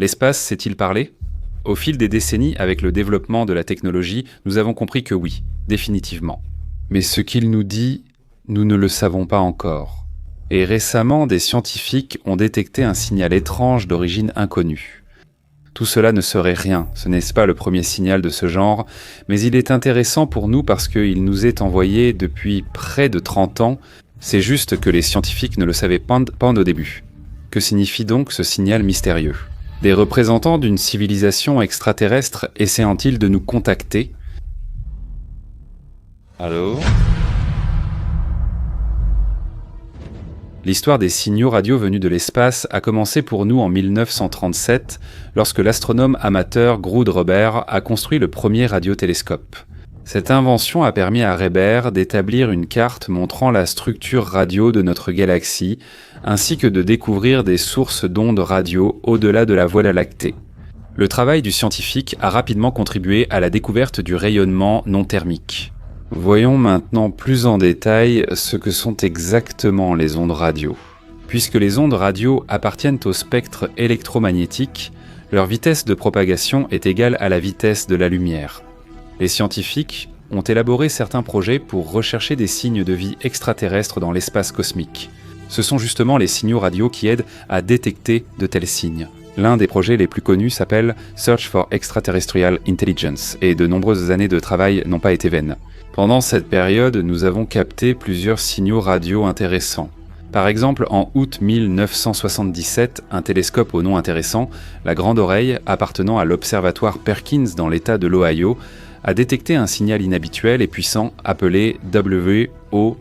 L'espace sait-il parler ? Au fil des décennies, avec le développement de la technologie, nous avons compris que oui, définitivement. Mais ce qu'il nous dit, nous ne le savons pas encore. Et récemment, des scientifiques ont détecté un signal étrange d'origine inconnue. Tout cela ne serait rien, ce n'est pas le premier signal de ce genre, mais il est intéressant pour nous parce qu'il nous est envoyé depuis près de 30 ans, c'est juste que les scientifiques ne le savaient pas au début. Que signifie donc ce signal mystérieux ? Des représentants d'une civilisation extraterrestre essaient-ils de nous contacter ? Allô ? L'histoire des signaux radio venus de l'espace a commencé pour nous en 1937, lorsque l'astronome amateur Grood Robert a construit le premier radiotélescope. Cette invention a permis à Robert d'établir une carte montrant la structure radio de notre galaxie, ainsi que de découvrir des sources d'ondes radio au-delà de la Voie lactée. Le travail du scientifique a rapidement contribué à la découverte du rayonnement non thermique. Voyons maintenant plus en détail ce que sont exactement les ondes radio. Puisque les ondes radio appartiennent au spectre électromagnétique, leur vitesse de propagation est égale à la vitesse de la lumière. Les scientifiques ont élaboré certains projets pour rechercher des signes de vie extraterrestres dans l'espace cosmique. Ce sont justement les signaux radio qui aident à détecter de tels signes. L'un des projets les plus connus s'appelle Search for Extraterrestrial Intelligence et de nombreuses années de travail n'ont pas été vaines. Pendant cette période, nous avons capté plusieurs signaux radio intéressants. Par exemple, en août 1977, un télescope au nom intéressant, la Grande Oreille, appartenant à l'observatoire Perkins dans l'État de l'Ohio, a détecté un signal inhabituel et puissant appelé WOW.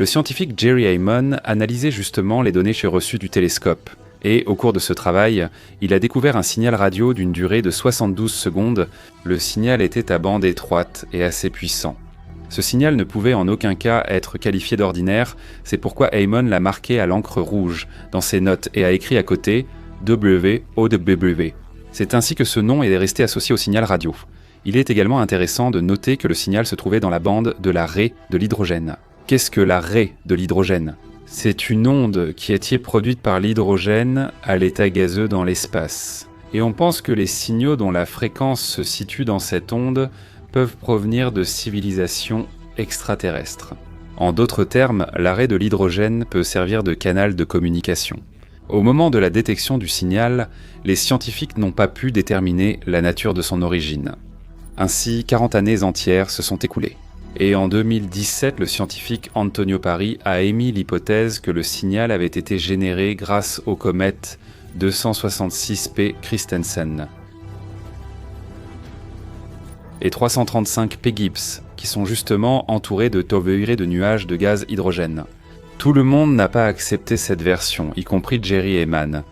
Le scientifique Jerry Heyman analysait justement les données reçues du télescope. Et au cours de ce travail, il a découvert un signal radio d'une durée de 72 secondes. Le signal était à bande étroite et assez puissant. Ce signal ne pouvait en aucun cas être qualifié d'ordinaire, c'est pourquoi Heyman l'a marqué à l'encre rouge dans ses notes et a écrit à côté WOW. C'est ainsi que ce nom est resté associé au signal radio. Il est également intéressant de noter que le signal se trouvait dans la bande de la raie de l'hydrogène. Qu'est-ce que la raie de l'hydrogène ? C'est une onde qui est produite par l'hydrogène à l'état gazeux dans l'espace. Et on pense que les signaux dont la fréquence se situe dans cette onde peuvent provenir de civilisations extraterrestres. En d'autres termes, la raie de l'hydrogène peut servir de canal de communication. Au moment de la détection du signal, les scientifiques n'ont pas pu déterminer la nature de son origine. Ainsi, 40 années entières se sont écoulées. Et en 2017, le scientifique Antonio Pari a émis l'hypothèse que le signal avait été généré grâce aux comètes 266P Christensen et 335P Gibbs, qui sont justement entourés de torbellés de nuages de gaz hydrogène. Tout le monde n'a pas accepté cette version, y compris Jerry Heyman.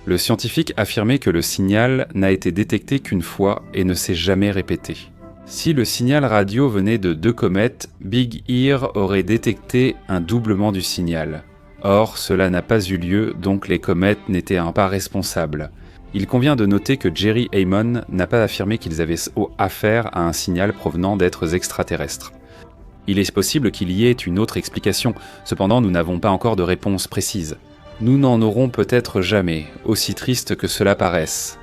Le scientifique affirmait que le signal n'a été détecté qu'une fois et ne s'est jamais répété. Si le signal radio venait de deux comètes, Big Ear aurait détecté un doublement du signal. Or, cela n'a pas eu lieu, donc les comètes n'étaient pas responsables. Il convient de noter que Jerry Heyman n'a pas affirmé qu'ils avaient affaire à un signal provenant d'êtres extraterrestres. Il est possible qu'il y ait une autre explication, cependant nous n'avons pas encore de réponse précise. Nous n'en aurons peut-être jamais, aussi triste que cela paraisse.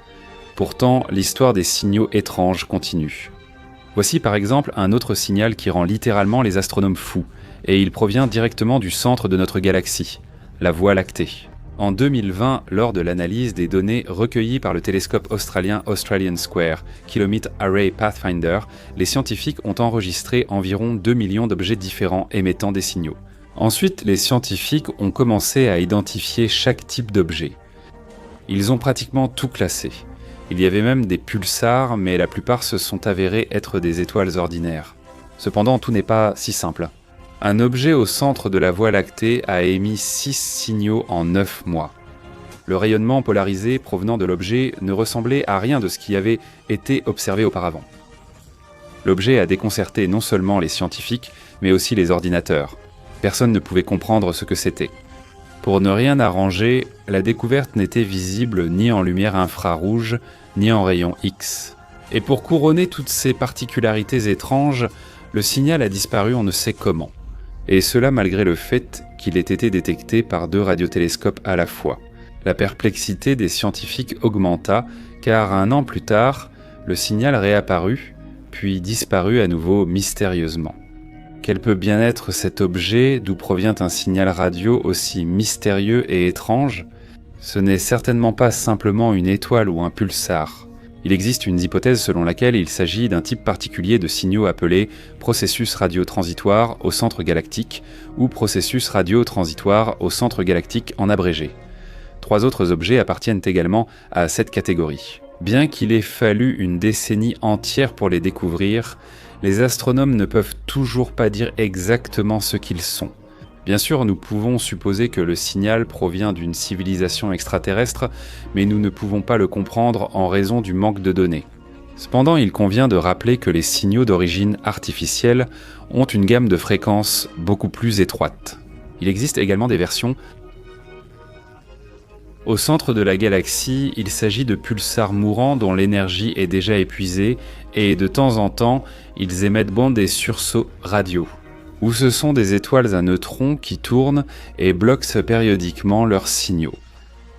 Pourtant, l'histoire des signaux étranges continue. Voici par exemple un autre signal qui rend littéralement les astronomes fous, et il provient directement du centre de notre galaxie, la Voie lactée. En 2020, lors de l'analyse des données recueillies par le télescope australien Australian Square Kilometre Array Pathfinder, les scientifiques ont enregistré environ 2 millions d'objets différents émettant des signaux. Ensuite, les scientifiques ont commencé à identifier chaque type d'objet. Ils ont pratiquement tout classé. Il y avait même des pulsars, mais la plupart se sont avérés être des étoiles ordinaires. Cependant, tout n'est pas si simple. Un objet au centre de la Voie lactée a émis 6 signaux en 9 mois. Le rayonnement polarisé provenant de l'objet ne ressemblait à rien de ce qui avait été observé auparavant. L'objet a déconcerté non seulement les scientifiques, mais aussi les ordinateurs. Personne ne pouvait comprendre ce que c'était. Pour ne rien arranger, la découverte n'était visible ni en lumière infrarouge, ni en rayons X. Et pour couronner toutes ces particularités étranges, le signal a disparu on ne sait comment. Et cela malgré le fait qu'il ait été détecté par 2 radiotélescopes à la fois. La perplexité des scientifiques augmenta, car 1 an plus tard, le signal réapparut, puis disparut à nouveau mystérieusement. Quel peut bien être cet objet d'où provient un signal radio aussi mystérieux et étrange ? Ce n'est certainement pas simplement une étoile ou un pulsar. Il existe une hypothèse selon laquelle il s'agit d'un type particulier de signaux appelé processus radio-transitoire au centre galactique ou processus radio-transitoire au centre galactique en abrégé. 3 autres objets appartiennent également à cette catégorie. Bien qu'il ait fallu une décennie entière pour les découvrir, les astronomes ne peuvent toujours pas dire exactement ce qu'ils sont. Bien sûr, nous pouvons supposer que le signal provient d'une civilisation extraterrestre, mais nous ne pouvons pas le comprendre en raison du manque de données. Cependant, il convient de rappeler que les signaux d'origine artificielle ont une gamme de fréquences beaucoup plus étroite. Il existe également des versions. Au centre de la galaxie, il s'agit de pulsars mourants dont l'énergie est déjà épuisée et de temps en temps, ils émettent des sursauts radio, où ce sont des étoiles à neutrons qui tournent et bloquent périodiquement leurs signaux.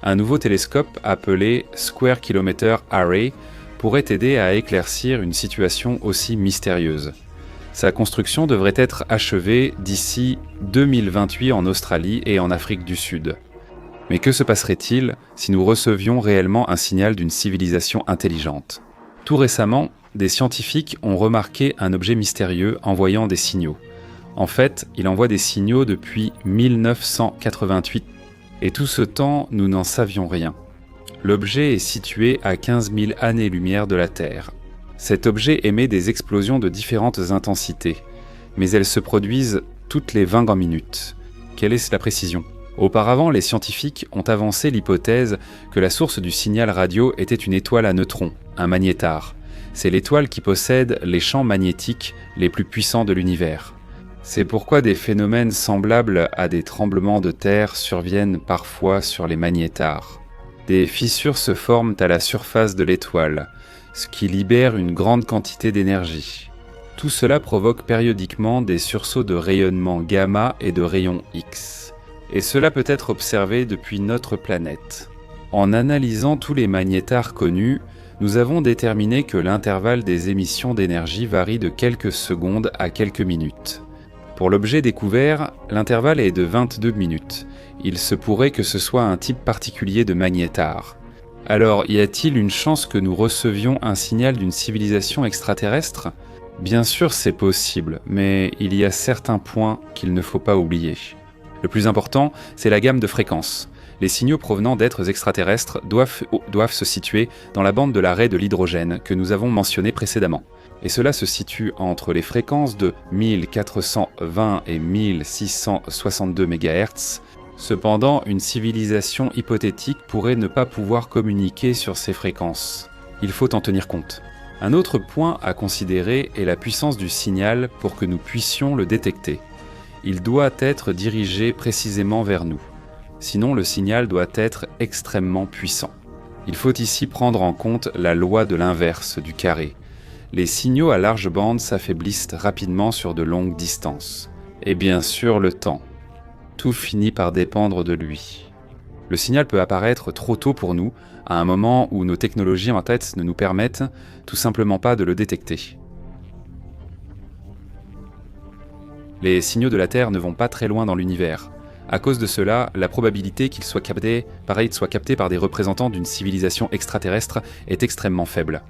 Un nouveau télescope appelé Square Kilometre Array pourrait aider à éclaircir une situation aussi mystérieuse. Sa construction devrait être achevée d'ici 2028 en Australie et en Afrique du Sud. Mais que se passerait-il si nous recevions réellement un signal d'une civilisation intelligente ? Tout récemment, des scientifiques ont remarqué un objet mystérieux envoyant des signaux. En fait, il envoie des signaux depuis 1988. Et tout ce temps, nous n'en savions rien. L'objet est situé à 15 000 années-lumière de la Terre. Cet objet émet des explosions de différentes intensités, mais elles se produisent toutes les 20 minutes. Quelle est la précision ? Auparavant, les scientifiques ont avancé l'hypothèse que la source du signal radio était une étoile à neutrons, un magnétar. C'est l'étoile qui possède les champs magnétiques les plus puissants de l'univers. C'est pourquoi des phénomènes semblables à des tremblements de terre surviennent parfois sur les magnétars. Des fissures se forment à la surface de l'étoile, ce qui libère une grande quantité d'énergie. Tout cela provoque périodiquement des sursauts de rayonnement gamma et de rayons X. Et cela peut être observé depuis notre planète. En analysant tous les magnétars connus, nous avons déterminé que l'intervalle des émissions d'énergie varie de quelques secondes à quelques minutes. Pour l'objet découvert, l'intervalle est de 22 minutes. Il se pourrait que ce soit un type particulier de magnétar. Alors, y a-t-il une chance que nous recevions un signal d'une civilisation extraterrestre ? Bien sûr, c'est possible, mais il y a certains points qu'il ne faut pas oublier. Le plus important, c'est la gamme de fréquences. Les signaux provenant d'êtres extraterrestres doivent se situer dans la bande de l'arrêt de l'hydrogène que nous avons mentionné précédemment. Et cela se situe entre les fréquences de 1420 et 1662 MHz. Cependant, une civilisation hypothétique pourrait ne pas pouvoir communiquer sur ces fréquences. Il faut en tenir compte. Un autre point à considérer est la puissance du signal pour que nous puissions le détecter. Il doit être dirigé précisément vers nous. Sinon, le signal doit être extrêmement puissant. Il faut ici prendre en compte la loi de l'inverse du carré. Les signaux à large bande s'affaiblissent rapidement sur de longues distances. Et bien sûr, le temps. Tout finit par dépendre de lui. Le signal peut apparaître trop tôt pour nous, à un moment où nos technologies en tête ne nous permettent tout simplement pas de le détecter. Les signaux de la Terre ne vont pas très loin dans l'univers. À cause de cela, la probabilité qu'ils soient captés par des représentants d'une civilisation extraterrestre est extrêmement faible.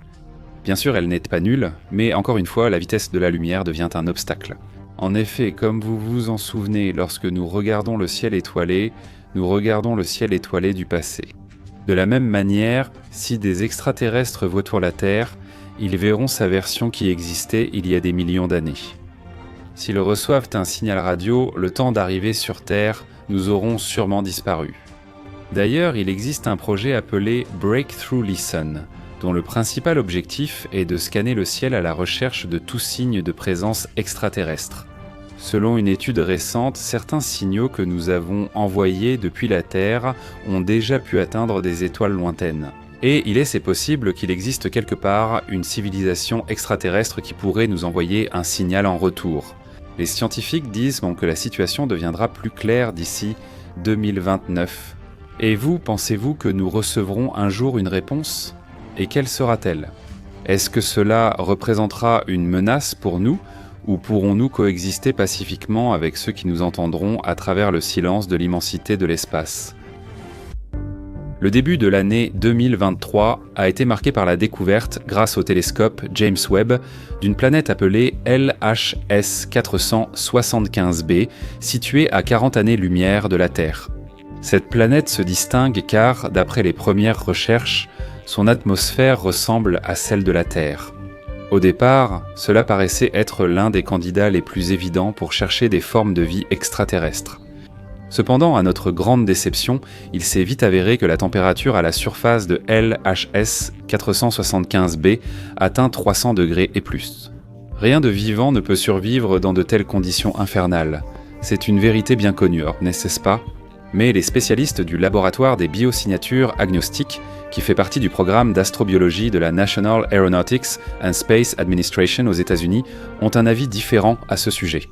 Bien sûr, elle n'est pas nulle, mais encore une fois, la vitesse de la lumière devient un obstacle. En effet, comme vous vous en souvenez, lorsque nous regardons le ciel étoilé, nous regardons le ciel étoilé du passé. De la même manière, si des extraterrestres voient la Terre, ils verront sa version qui existait il y a des millions d'années. S'ils reçoivent un signal radio, le temps d'arriver sur Terre, nous aurons sûrement disparu. D'ailleurs, il existe un projet appelé Breakthrough Listen, dont le principal objectif est de scanner le ciel à la recherche de tout signe de présence extraterrestre. Selon une étude récente, certains signaux que nous avons envoyés depuis la Terre ont déjà pu atteindre des étoiles lointaines. Et c'est possible qu'il existe quelque part une civilisation extraterrestre qui pourrait nous envoyer un signal en retour. Les scientifiques disent que la situation deviendra plus claire d'ici 2029. Et vous, pensez-vous que nous recevrons un jour une réponse ? Et quelle sera-t-elle ? Est-ce que cela représentera une menace pour nous, ou pourrons-nous coexister pacifiquement avec ceux qui nous entendront à travers le silence de l'immensité de l'espace ? Le début de l'année 2023 a été marqué par la découverte, grâce au télescope James Webb, d'une planète appelée LHS 475b, située à 40 années-lumière de la Terre. Cette planète se distingue car, d'après les premières recherches, son atmosphère ressemble à celle de la Terre. Au départ, cela paraissait être l'un des candidats les plus évidents pour chercher des formes de vie extraterrestres. Cependant, à notre grande déception, il s'est vite avéré que la température à la surface de LHS 475b atteint 300 degrés et plus. Rien de vivant ne peut survivre dans de telles conditions infernales. C'est une vérité bien connue, n'est-ce pas ? Mais les spécialistes du laboratoire des biosignatures agnostiques, qui fait partie du programme d'astrobiologie de la National Aeronautics and Space Administration aux États-Unis, ont un avis différent à ce sujet.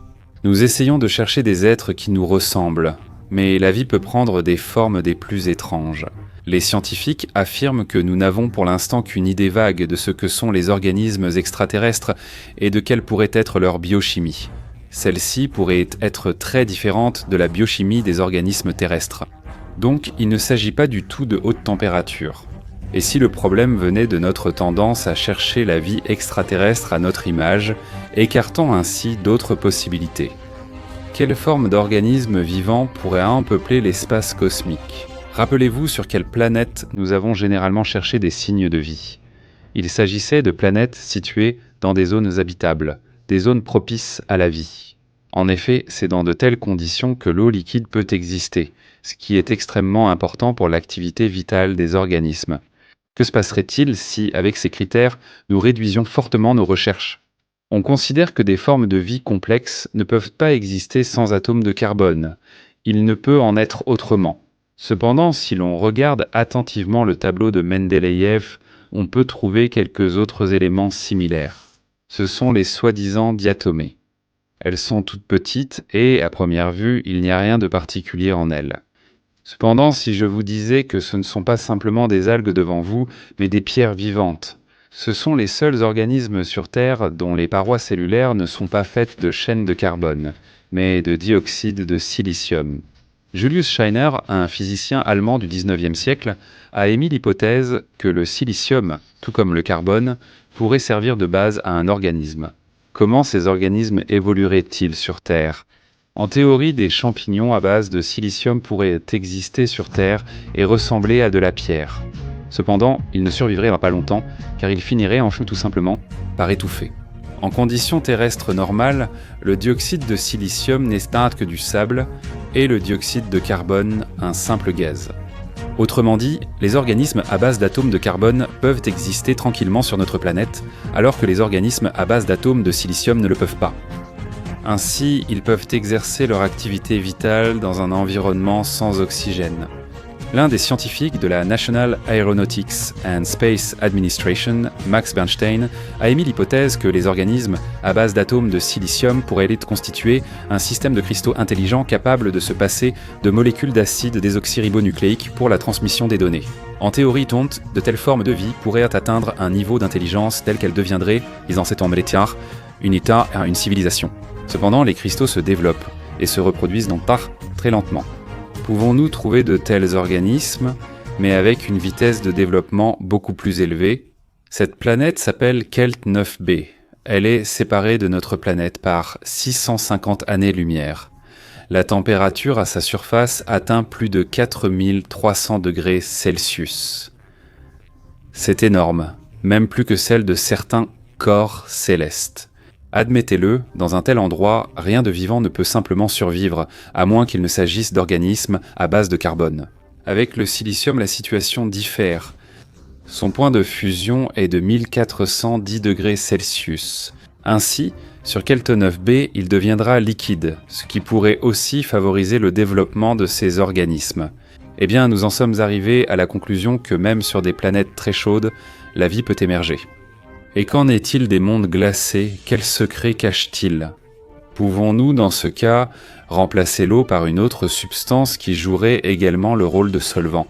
Nous essayons de chercher des êtres qui nous ressemblent, mais la vie peut prendre des formes des plus étranges. Les scientifiques affirment que nous n'avons pour l'instant qu'une idée vague de ce que sont les organismes extraterrestres et de quelle pourrait être leur biochimie. Celle-ci pourrait être très différente de la biochimie des organismes terrestres. Donc, il ne s'agit pas du tout de haute température. Et si le problème venait de notre tendance à chercher la vie extraterrestre à notre image, écartant ainsi d'autres possibilités. Quelle forme d'organisme vivant pourrait peupler l'espace cosmique ? Rappelez-vous sur quelle planète nous avons généralement cherché des signes de vie. Il s'agissait de planètes situées dans des zones habitables, des zones propices à la vie. En effet, c'est dans de telles conditions que l'eau liquide peut exister, ce qui est extrêmement important pour l'activité vitale des organismes. Que se passerait-il si, avec ces critères, nous réduisions fortement nos recherches ? On considère que des formes de vie complexes ne peuvent pas exister sans atomes de carbone. Il ne peut en être autrement. Cependant, si l'on regarde attentivement le tableau de Mendeleïev, on peut trouver quelques autres éléments similaires. Ce sont les soi-disant diatomées. Elles sont toutes petites et, à première vue, il n'y a rien de particulier en elles. Cependant, si je vous disais que ce ne sont pas simplement des algues devant vous, mais des pierres vivantes, ce sont les seuls organismes sur Terre dont les parois cellulaires ne sont pas faites de chaînes de carbone, mais de dioxyde de silicium. Julius Scheiner, un physicien allemand du XIXe siècle, a émis l'hypothèse que le silicium, tout comme le carbone, pourrait servir de base à un organisme. Comment ces organismes évolueraient-ils sur Terre ? En théorie, des champignons à base de silicium pourraient exister sur Terre et ressembler à de la pierre. Cependant, ils ne survivraient pas longtemps, car ils finiraient tout simplement par étouffer. En conditions terrestres normales, le dioxyde de silicium n'est que du sable, et le dioxyde de carbone un simple gaz. Autrement dit, les organismes à base d'atomes de carbone peuvent exister tranquillement sur notre planète, alors que les organismes à base d'atomes de silicium ne le peuvent pas. Ainsi, ils peuvent exercer leur activité vitale dans un environnement sans oxygène. L'un des scientifiques de la National Aeronautics and Space Administration, Max Bernstein, a émis l'hypothèse que les organismes à base d'atomes de silicium pourraient constituer un système de cristaux intelligents capable de se passer de molécules d'acide désoxyribonucléique pour la transmission des données. En théorie, de telles formes de vie pourraient atteindre un niveau d'intelligence tel qu'elles deviendraient, disant cet homme une civilisation. Cependant, les cristaux se développent et se reproduisent donc très lentement. Pouvons-nous trouver de tels organismes, mais avec une vitesse de développement beaucoup plus élevée? Cette planète s'appelle Kelt 9b. Elle est séparée de notre planète par 650 années-lumière. La température à sa surface atteint plus de 4300 degrés Celsius. C'est énorme, même plus que celle de certains corps célestes. Admettez-le, dans un tel endroit, rien de vivant ne peut simplement survivre, à moins qu'il ne s'agisse d'organismes à base de carbone. Avec le silicium, la situation diffère. Son point de fusion est de 1410 degrés Celsius. Ainsi, sur Kelt 9b, il deviendra liquide, ce qui pourrait aussi favoriser le développement de ces organismes. Eh bien, nous en sommes arrivés à la conclusion que même sur des planètes très chaudes, la vie peut émerger. Et qu'en est-il des mondes glacés? Quels secrets cachent-ils? Pouvons-nous, dans ce cas, remplacer l'eau par une autre substance qui jouerait également le rôle de solvant?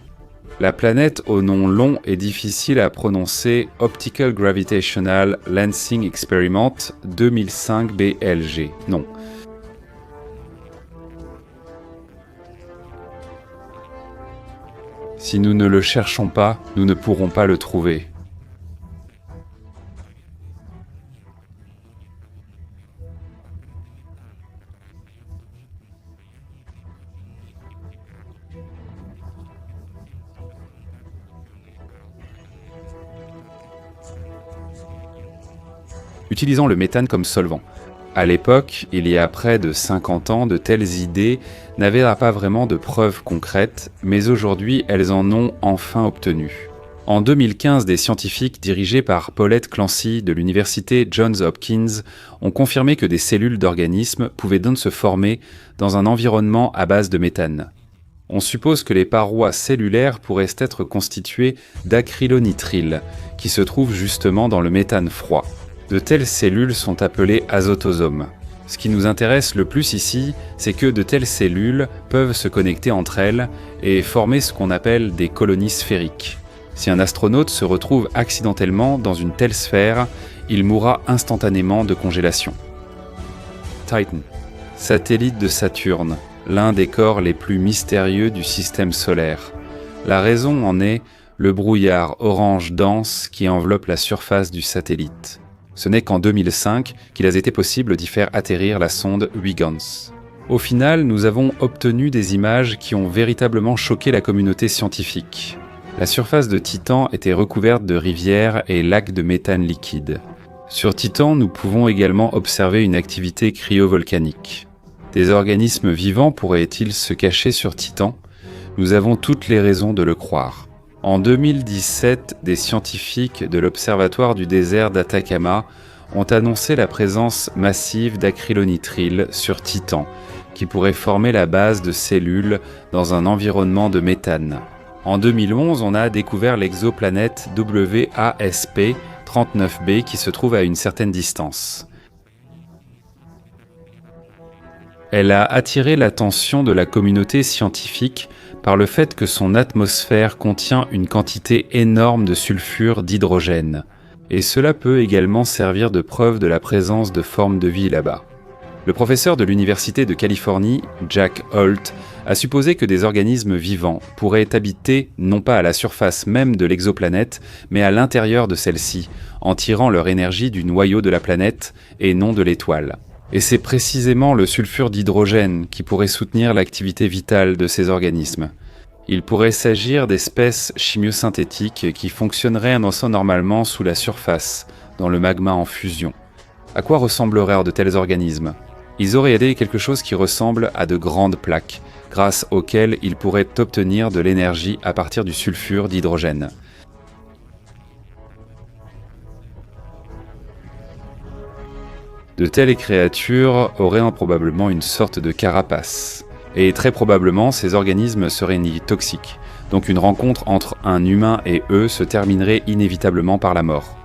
La planète au nom long et difficile à prononcer Optical Gravitational Lensing Experiment 2005 BLG. Non. Si nous ne le cherchons pas, nous ne pourrons pas le trouver. Utilisant le méthane comme solvant. À l'époque, il y a près de 50 ans, de telles idées n'avaient pas vraiment de preuves concrètes, mais aujourd'hui, elles en ont enfin obtenu. En 2015, des scientifiques dirigés par Paulette Clancy de l'université Johns Hopkins ont confirmé que des cellules d'organismes pouvaient donc se former dans un environnement à base de méthane. On suppose que les parois cellulaires pourraient être constituées d'acrylonitrile, qui se trouve justement dans le méthane froid. De telles cellules sont appelées azotosomes. Ce qui nous intéresse le plus ici, c'est que de telles cellules peuvent se connecter entre elles et former ce qu'on appelle des colonies sphériques. Si un astronaute se retrouve accidentellement dans une telle sphère, il mourra instantanément de congélation. Titan, satellite de Saturne, l'un des corps les plus mystérieux du système solaire. La raison en est le brouillard orange dense qui enveloppe la surface du satellite. Ce n'est qu'en 2005 qu'il a été possible d'y faire atterrir la sonde Huygens. Au final, nous avons obtenu des images qui ont véritablement choqué la communauté scientifique. La surface de Titan était recouverte de rivières et lacs de méthane liquide. Sur Titan, nous pouvons également observer une activité cryovolcanique. Des organismes vivants pourraient-ils se cacher sur Titan? Nous avons toutes les raisons de le croire. En 2017, des scientifiques de l'Observatoire du désert d'Atacama ont annoncé la présence massive d'acrylonitrile sur Titan, qui pourrait former la base de cellules dans un environnement de méthane. En 2011, on a découvert l'exoplanète WASP 39b qui se trouve à une certaine distance. Elle a attiré l'attention de la communauté scientifique par le fait que son atmosphère contient une quantité énorme de sulfure d'hydrogène. Et cela peut également servir de preuve de la présence de formes de vie là-bas. Le professeur de l'Université de Californie, Jack Holt, a supposé que des organismes vivants pourraient habiter non pas à la surface même de l'exoplanète, mais à l'intérieur de celle-ci, en tirant leur énergie du noyau de la planète et non de l'étoile. Et c'est précisément le sulfure d'hydrogène qui pourrait soutenir l'activité vitale de ces organismes. Il pourrait s'agir d'espèces chimiosynthétiques qui fonctionneraient normalement sous la surface, dans le magma en fusion. À quoi ressembleraient de tels organismes? Ils auraient été quelque chose qui ressemble à de grandes plaques, grâce auxquelles ils pourraient obtenir de l'énergie à partir du sulfure d'hydrogène. De telles créatures auraient probablement une sorte de carapace. Et très probablement, ces organismes seraient ni toxiques, donc une rencontre entre un humain et eux se terminerait inévitablement par la mort.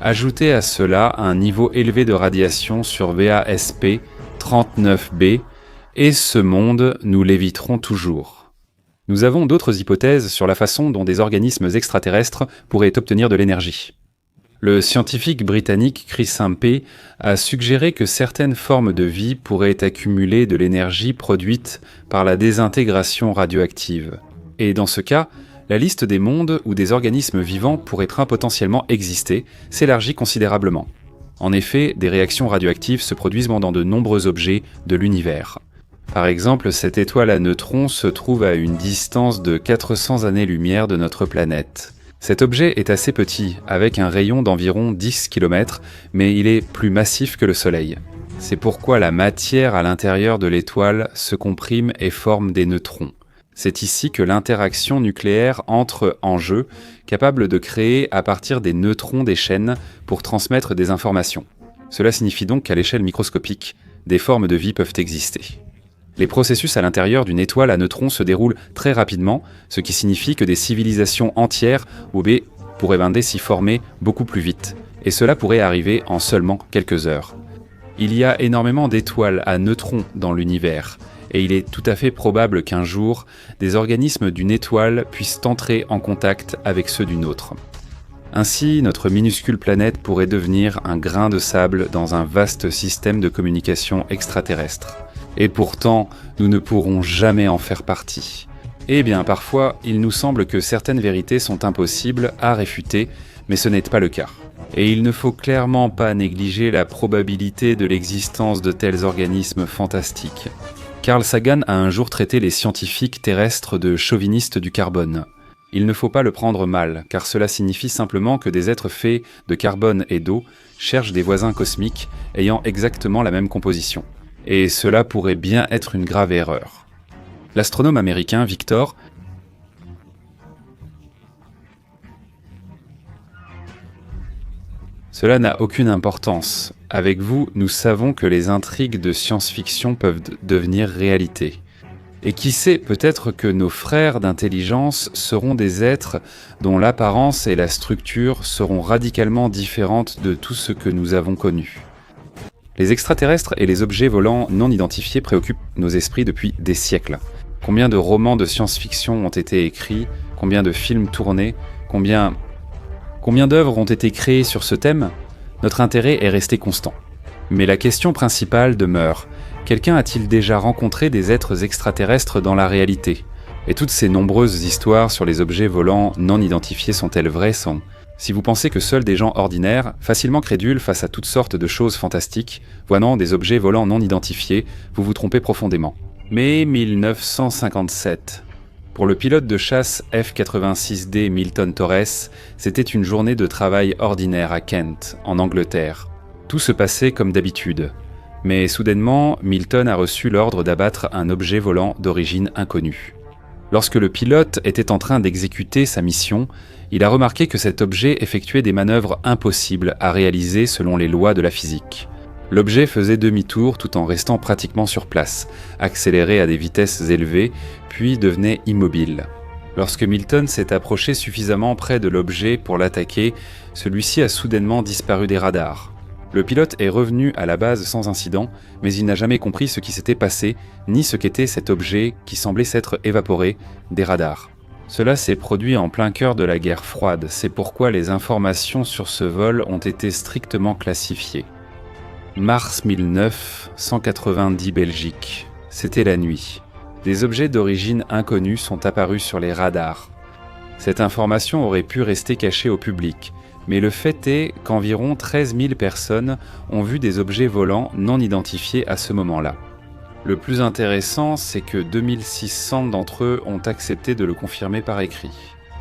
Ajoutez à cela un niveau élevé de radiation sur VASP 39b, et ce monde, nous l'éviterons toujours. Nous avons d'autres hypothèses sur la façon dont des organismes extraterrestres pourraient obtenir de l'énergie. Le scientifique britannique Chris Impey a suggéré que certaines formes de vie pourraient accumuler de l'énergie produite par la désintégration radioactive. Et dans ce cas, la liste des mondes où des organismes vivants pourraient potentiellement exister s'élargit considérablement. En effet, des réactions radioactives se produisent dans de nombreux objets de l'univers. Par exemple, cette étoile à neutrons se trouve à une distance de 400 années-lumière de notre planète. Cet objet est assez petit, avec un rayon d'environ 10 km, mais il est plus massif que le Soleil. C'est pourquoi la matière à l'intérieur de l'étoile se comprime et forme des neutrons. C'est ici que l'interaction nucléaire entre en jeu, capable de créer à partir des neutrons des chaînes pour transmettre des informations. Cela signifie donc qu'à l'échelle microscopique, des formes de vie peuvent exister. Les processus à l'intérieur d'une étoile à neutrons se déroulent très rapidement, ce qui signifie que des civilisations entières pourraient s'y former beaucoup plus vite, et cela pourrait arriver en seulement quelques heures. Il y a énormément d'étoiles à neutrons dans l'univers, et il est tout à fait probable qu'un jour, des organismes d'une étoile puissent entrer en contact avec ceux d'une autre. Ainsi, notre minuscule planète pourrait devenir un grain de sable dans un vaste système de communication extraterrestre. Et pourtant, nous ne pourrons jamais en faire partie. Eh bien, parfois, il nous semble que certaines vérités sont impossibles à réfuter, mais ce n'est pas le cas. Et il ne faut clairement pas négliger la probabilité de l'existence de tels organismes fantastiques. Carl Sagan a un jour traité les scientifiques terrestres de chauvinistes du carbone. Il ne faut pas le prendre mal, car cela signifie simplement que des êtres faits de carbone et d'eau cherchent des voisins cosmiques ayant exactement la même composition. Et cela pourrait bien être une grave erreur. L'astronome américain Victor Cela n'a aucune importance. Avec vous, nous savons que les intrigues de science-fiction peuvent devenir réalité. Et qui sait, peut-être que nos frères d'intelligence seront des êtres dont l'apparence et la structure seront radicalement différentes de tout ce que nous avons connu. Les extraterrestres et les objets volants non identifiés préoccupent nos esprits depuis des siècles. Combien de romans de science-fiction ont été écrits, combien de films tournés, combien d'œuvres ont été créées sur ce thème? Notre intérêt est resté constant. Mais la question principale demeure, quelqu'un a-t-il déjà rencontré des êtres extraterrestres dans la réalité? Et toutes ces nombreuses histoires sur les objets volants non identifiés sont-elles vraies? Si vous pensez que seuls des gens ordinaires, facilement crédules face à toutes sortes de choses fantastiques, voyant des objets volants non identifiés, vous vous trompez profondément. Mais 1957. Pour le pilote de chasse F-86D Milton Torres, c'était une journée de travail ordinaire à Kent, en Angleterre. Tout se passait comme d'habitude. Mais soudainement, Milton a reçu l'ordre d'abattre un objet volant d'origine inconnue. Lorsque le pilote était en train d'exécuter sa mission, il a remarqué que cet objet effectuait des manœuvres impossibles à réaliser selon les lois de la physique. L'objet faisait demi-tour tout en restant pratiquement sur place, accélérait à des vitesses élevées, puis devenait immobile. Lorsque Milton s'est approché suffisamment près de l'objet pour l'attaquer, celui-ci a soudainement disparu des radars. Le pilote est revenu à la base sans incident, mais il n'a jamais compris ce qui s'était passé, ni ce qu'était cet objet qui semblait s'être évaporé des radars. Cela s'est produit en plein cœur de la guerre froide, c'est pourquoi les informations sur ce vol ont été strictement classifiées. Mars 1990 Belgique. C'était la nuit. Des objets d'origine inconnue sont apparus sur les radars. Cette information aurait pu rester cachée au public, mais le fait est qu'environ 13 000 personnes ont vu des objets volants non identifiés à ce moment-là. Le plus intéressant, c'est que 2600 d'entre eux ont accepté de le confirmer par écrit.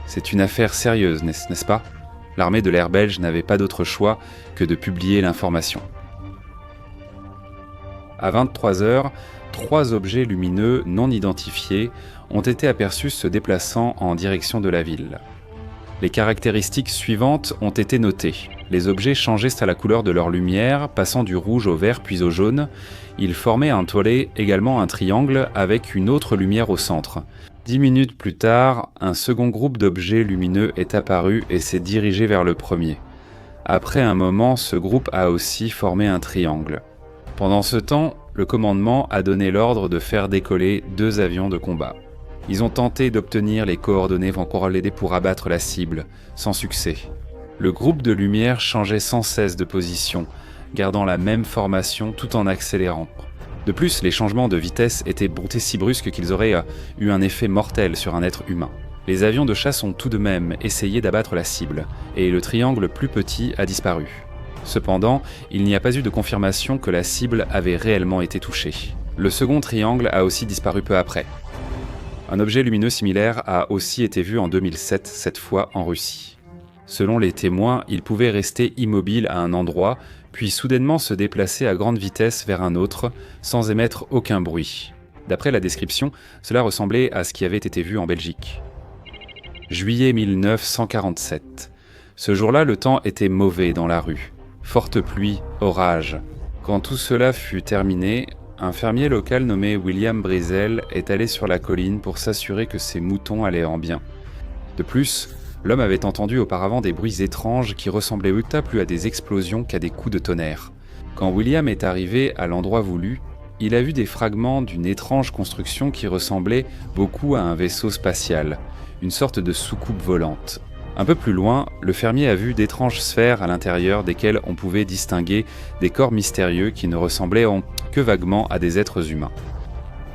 C'est une affaire sérieuse, n'est-ce pas? L'armée de l'air belge n'avait pas d'autre choix que de publier l'information. À 23h, 3 objets lumineux non identifiés ont été aperçus se déplaçant en direction de la ville. Les caractéristiques suivantes ont été notées. Les objets changeaient à la couleur de leur lumière, passant du rouge au vert puis au jaune. Ils formaient un tollé, également un triangle, avec une autre lumière au centre. 10 minutes plus tard, un second groupe d'objets lumineux est apparu et s'est dirigé vers le premier. Après un moment, ce groupe a aussi formé un triangle. Pendant ce temps, le commandement a donné l'ordre de faire décoller 2 avions de combat. Ils ont tenté d'obtenir les coordonnées Vancorlede pour abattre la cible, sans succès. Le groupe de lumière changeait sans cesse de position, gardant la même formation tout en accélérant. De plus, les changements de vitesse étaient si brusques qu'ils auraient eu un effet mortel sur un être humain. Les avions de chasse ont tout de même essayé d'abattre la cible, et le triangle plus petit a disparu. Cependant, il n'y a pas eu de confirmation que la cible avait réellement été touchée. Le second triangle a aussi disparu peu après. Un objet lumineux similaire a aussi été vu en 2007, cette fois en Russie. Selon les témoins, il pouvait rester immobile à un endroit, puis soudainement se déplacer à grande vitesse vers un autre, sans émettre aucun bruit. D'après la description, cela ressemblait à ce qui avait été vu en Belgique. Juillet 1947. Ce jour-là, le temps était mauvais dans la rue. Forte pluie, orage. Quand tout cela fut terminé, un fermier local nommé William Brizel est allé sur la colline pour s'assurer que ses moutons allaient en bien. De plus, l'homme avait entendu auparavant des bruits étranges qui ressemblaient plus à des explosions qu'à des coups de tonnerre. Quand William est arrivé à l'endroit voulu, il a vu des fragments d'une étrange construction qui ressemblait beaucoup à un vaisseau spatial, une sorte de soucoupe volante. Un peu plus loin, le fermier a vu d'étranges sphères à l'intérieur desquelles on pouvait distinguer des corps mystérieux qui ne ressemblaient que vaguement à des êtres humains.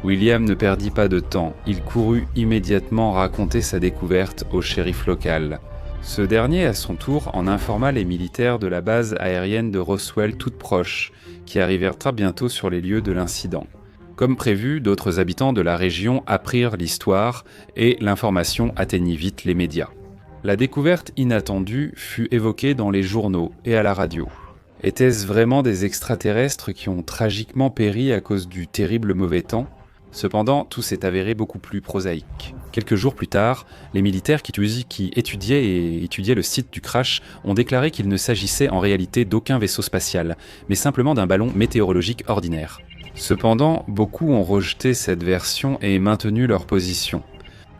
William ne perdit pas de temps, il courut immédiatement raconter sa découverte au shérif local. Ce dernier, à son tour, en informa les militaires de la base aérienne de Roswell toute proche, qui arrivèrent très bientôt sur les lieux de l'incident. Comme prévu, d'autres habitants de la région apprirent l'histoire et l'information atteignit vite les médias. La découverte inattendue fut évoquée dans les journaux et à la radio. Étaient-ce vraiment des extraterrestres qui ont tragiquement péri à cause du terrible mauvais temps ? Cependant, tout s'est avéré beaucoup plus prosaïque. Quelques jours plus tard, les militaires qui étudiaient le site du crash ont déclaré qu'il ne s'agissait en réalité d'aucun vaisseau spatial, mais simplement d'un ballon météorologique ordinaire. Cependant, beaucoup ont rejeté cette version et maintenu leur position.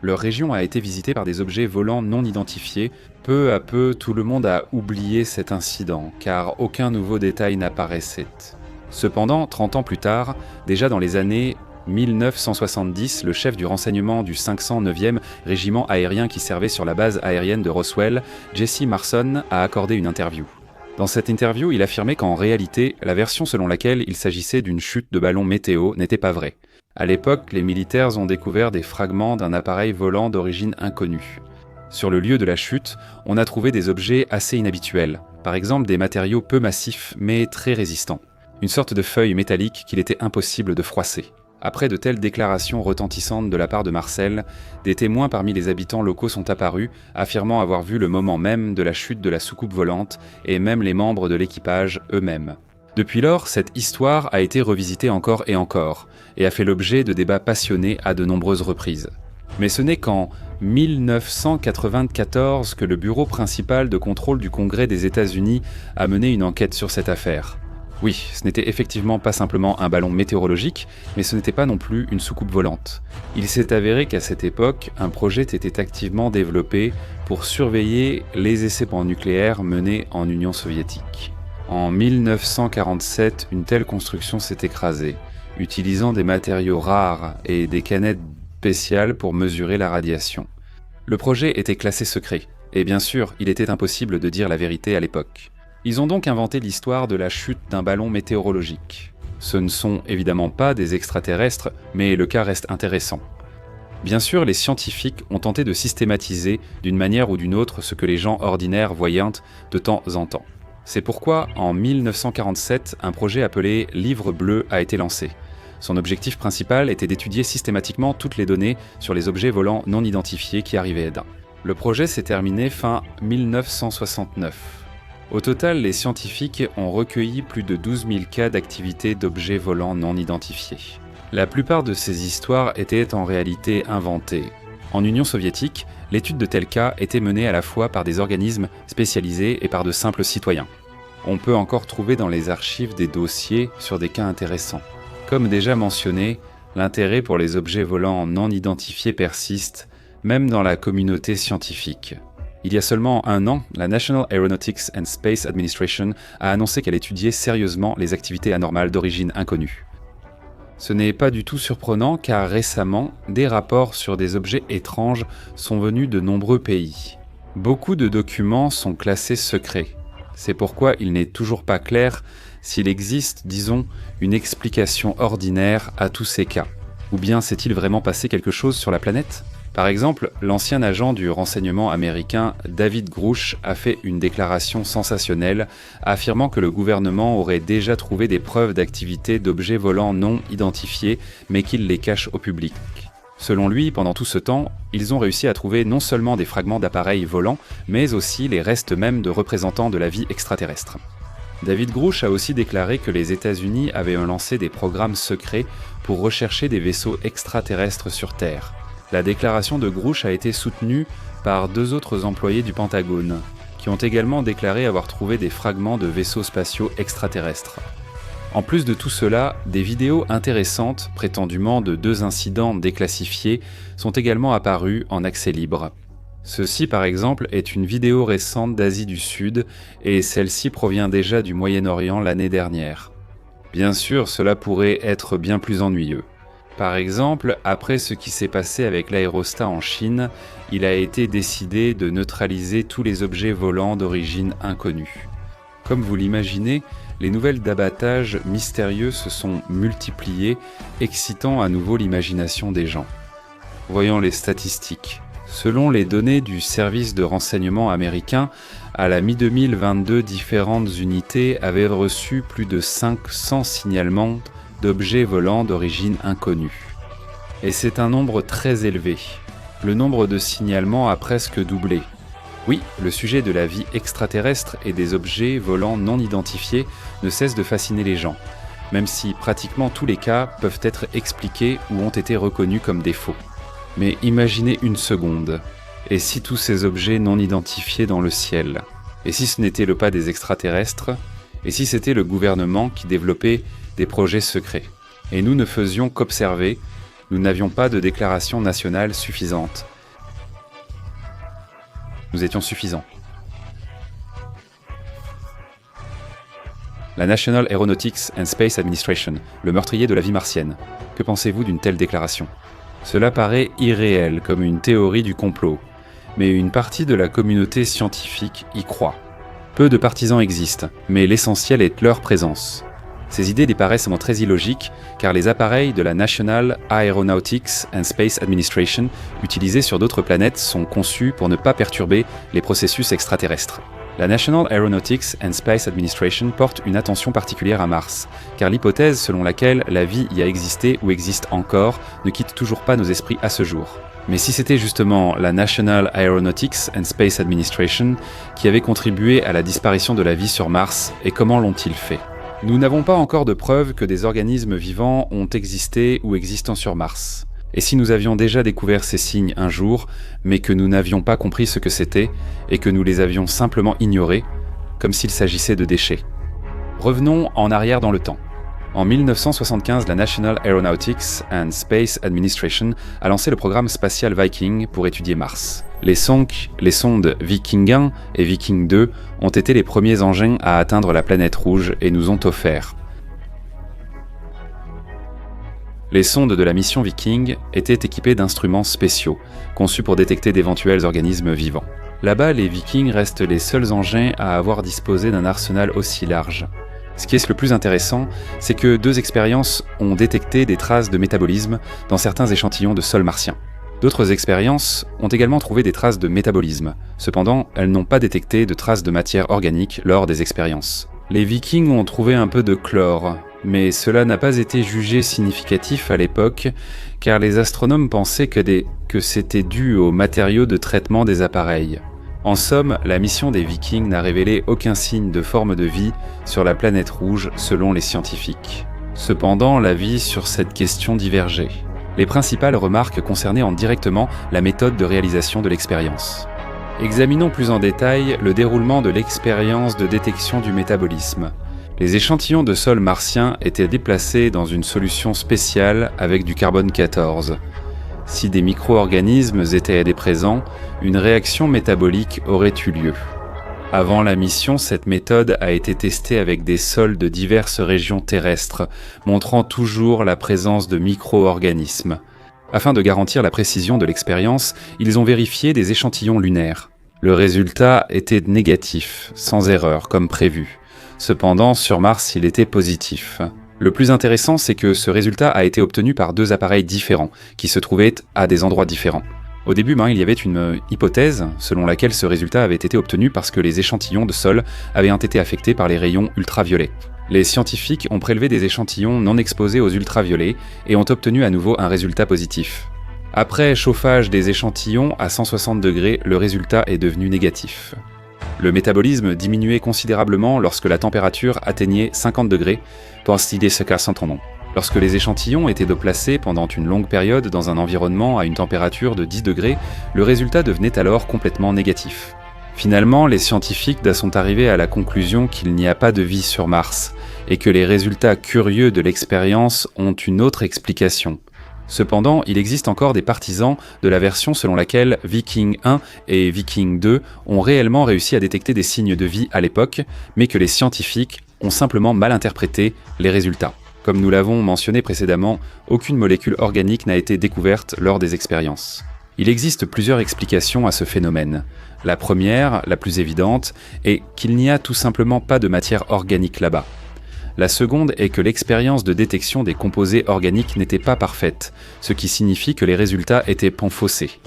Leur région a été visitée par des objets volants non identifiés. Peu à peu, tout le monde a oublié cet incident, car aucun nouveau détail n'apparaissait. Cependant, 30 ans plus tard, déjà dans les années 1970, le chef du renseignement du 509e régiment aérien qui servait sur la base aérienne de Roswell, Jesse Marson, a accordé une interview. Dans cette interview, il affirmait qu'en réalité, la version selon laquelle il s'agissait d'une chute de ballon météo n'était pas vraie. À l'époque, les militaires ont découvert des fragments d'un appareil volant d'origine inconnue. Sur le lieu de la chute, on a trouvé des objets assez inhabituels, par exemple des matériaux peu massifs mais très résistants. Une sorte de feuille métallique qu'il était impossible de froisser. Après de telles déclarations retentissantes de la part de Marcel, des témoins parmi les habitants locaux sont apparus, affirmant avoir vu le moment même de la chute de la soucoupe volante et même les membres de l'équipage eux-mêmes. Depuis lors, cette histoire a été revisitée encore et encore, et a fait l'objet de débats passionnés à de nombreuses reprises. Mais ce n'est qu'en 1994 que le bureau principal de contrôle du Congrès des États-Unis a mené une enquête sur cette affaire. Oui, ce n'était effectivement pas simplement un ballon météorologique, mais ce n'était pas non plus une soucoupe volante. Il s'est avéré qu'à cette époque, un projet était activement développé pour surveiller les essais nucléaires menés en Union soviétique. En 1947, une telle construction s'est écrasée, utilisant des matériaux rares et des canettes spéciales pour mesurer la radiation. Le projet était classé secret, et bien sûr, il était impossible de dire la vérité à l'époque. Ils ont donc inventé l'histoire de la chute d'un ballon météorologique. Ce ne sont évidemment pas des extraterrestres, mais le cas reste intéressant. Bien sûr, les scientifiques ont tenté de systématiser d'une manière ou d'une autre ce que les gens ordinaires voyaient de temps en temps. C'est pourquoi, en 1947, un projet appelé « Livre bleu » a été lancé. Son objectif principal était d'étudier systématiquement toutes les données sur les objets volants non identifiés qui arrivaient d'Inde. Le projet s'est terminé fin 1969. Au total, les scientifiques ont recueilli plus de 12 000 cas d'activité d'objets volants non identifiés. La plupart de ces histoires étaient en réalité inventées. En Union soviétique, l'étude de tels cas était menée à la fois par des organismes spécialisés et par de simples citoyens. On peut encore trouver dans les archives des dossiers sur des cas intéressants. Comme déjà mentionné, L'intérêt pour les objets volants non identifiés persiste, même dans la communauté scientifique. Il y a seulement un an, la National Aeronautics and Space Administration a annoncé qu'elle étudiait sérieusement les activités anormales d'origine inconnue. Ce n'est pas du tout surprenant car récemment, des rapports sur des objets étranges sont venus de nombreux pays. Beaucoup de documents sont classés secrets. C'est pourquoi il n'est toujours pas clair s'il existe, disons, une explication ordinaire à tous ces cas. Ou bien s'est-il vraiment passé quelque chose sur la planète ? Par exemple, l'ancien agent du renseignement américain David Grusch a fait une déclaration sensationnelle affirmant que le gouvernement aurait déjà trouvé des preuves d'activité d'objets volants non identifiés mais qu'il les cache au public. Selon lui, pendant tout ce temps, ils ont réussi à trouver non seulement des fragments d'appareils volants, mais aussi les restes même de représentants de la vie extraterrestre. David Grusch a aussi déclaré que les États-Unis avaient lancé des programmes secrets pour rechercher des vaisseaux extraterrestres sur Terre. La déclaration de Grusch a été soutenue par 2 autres employés du Pentagone, qui ont également déclaré avoir trouvé des fragments de vaisseaux spatiaux extraterrestres. En plus de tout cela, des vidéos intéressantes, prétendument de 2 incidents déclassifiés, sont également apparues en accès libre. Ceci par exemple est une vidéo récente d'Asie du Sud, et celle-ci provient déjà du Moyen-Orient l'année dernière. Bien sûr, cela pourrait être bien plus ennuyeux. Par exemple, après ce qui s'est passé avec l'aérostat en Chine, il a été décidé de neutraliser tous les objets volants d'origine inconnue. Comme vous l'imaginez, les nouvelles d'abattage mystérieux se sont multipliées, excitant à nouveau l'imagination des gens. Voyons les statistiques. Selon les données du service de renseignement américain, à la mi-2022, différentes unités avaient reçu plus de 500 signalements d'objets volants d'origine inconnue. Et c'est un nombre très élevé. Le nombre de signalements a presque doublé. Oui, le sujet de la vie extraterrestre et des objets volants non identifiés ne cesse de fasciner les gens, même si pratiquement tous les cas peuvent être expliqués ou ont été reconnus comme des faux. Mais imaginez une seconde, et si tous ces objets non identifiés dans le ciel ? Et si ce n'était le pas des extraterrestres ? Et si c'était le gouvernement qui développait des projets secrets ? Et nous ne faisions qu'observer, nous n'avions pas de déclaration nationale suffisante. Nous étions suffisants. La National Aeronautics and Space Administration, le meurtrier de la vie martienne. Que pensez-vous d'une telle déclaration ? Cela paraît irréel comme une théorie du complot, mais une partie de la communauté scientifique y croit. Peu de partisans existent, mais l'essentiel est leur présence. Ces idées les paraissent très illogiques, car les appareils de la National Aeronautics and Space Administration utilisés sur d'autres planètes sont conçus pour ne pas perturber les processus extraterrestres. La National Aeronautics and Space Administration porte une attention particulière à Mars, car l'hypothèse selon laquelle la vie y a existé ou existe encore ne quitte toujours pas nos esprits à ce jour. Mais si c'était justement la National Aeronautics and Space Administration qui avait contribué à la disparition de la vie sur Mars, et comment l'ont-ils fait ? Nous n'avons pas encore de preuves que des organismes vivants ont existé ou existent sur Mars. Et si nous avions déjà découvert ces signes un jour, mais que nous n'avions pas compris ce que c'était, et que nous les avions simplement ignorés, comme s'il s'agissait de déchets. Revenons en arrière dans le temps. En 1975, la National Aeronautics and Space Administration a lancé le programme spatial Viking pour étudier Mars. Les sondes Viking 1 et Viking 2 ont été les premiers engins à atteindre la planète rouge et nous ont offert. Les sondes de la mission Viking étaient équipées d'instruments spéciaux, conçus pour détecter d'éventuels organismes vivants. Là-bas, les Vikings restent les seuls engins à avoir disposé d'un arsenal aussi large. Ce qui est le plus intéressant, c'est que 2 expériences ont détecté des traces de métabolisme dans certains échantillons de sol martien. D'autres expériences ont également trouvé des traces de métabolisme. Cependant, elles n'ont pas détecté de traces de matière organique lors des expériences. Les Vikings ont trouvé un peu de chlore, mais cela n'a pas été jugé significatif à l'époque, car les astronomes pensaient que c'était dû aux matériaux de traitement des appareils. En somme, la mission des Vikings n'a révélé aucun signe de forme de vie sur la planète rouge selon les scientifiques. Cependant, l'avis sur cette question divergeait. Les principales remarques concernaient directement la méthode de réalisation de l'expérience. Examinons plus en détail le déroulement de l'expérience de détection du métabolisme. Les échantillons de sol martiens étaient déplacés dans une solution spéciale avec du carbone 14. Si des micro-organismes étaient présents, une réaction métabolique aurait eu lieu. Avant la mission, cette méthode a été testée avec des sols de diverses régions terrestres, montrant toujours la présence de micro-organismes. Afin de garantir la précision de l'expérience, ils ont vérifié des échantillons lunaires. Le résultat était négatif, sans erreur, comme prévu. Cependant, sur Mars, il était positif. Le plus intéressant, c'est que ce résultat a été obtenu par 2 appareils différents, qui se trouvaient à des endroits différents. Au début, il y avait une hypothèse selon laquelle ce résultat avait été obtenu parce que les échantillons de sol avaient été affectés par les rayons ultraviolets. Les scientifiques ont prélevé des échantillons non exposés aux ultraviolets et ont obtenu à nouveau un résultat positif. Après chauffage des échantillons à 160 degrés, le résultat est devenu négatif. Le métabolisme diminuait considérablement lorsque la température atteignait 50 degrés, Lorsque les échantillons étaient déplacés pendant une longue période dans un environnement à une température de 10 degrés, le résultat devenait alors complètement négatif. Finalement, les scientifiques sont arrivés à la conclusion qu'il n'y a pas de vie sur Mars, et que les résultats curieux de l'expérience ont une autre explication. Cependant, il existe encore des partisans de la version selon laquelle Viking 1 et Viking 2 ont réellement réussi à détecter des signes de vie à l'époque, mais que les scientifiques ont simplement mal interprété les résultats. Comme nous l'avons mentionné précédemment, aucune molécule organique n'a été découverte lors des expériences. Il existe plusieurs explications à ce phénomène. La première, la plus évidente, est qu'il n'y a tout simplement pas de matière organique là-bas. La seconde est que l'expérience de détection des composés organiques n'était pas parfaite, ce qui signifie que les résultats étaient faussés.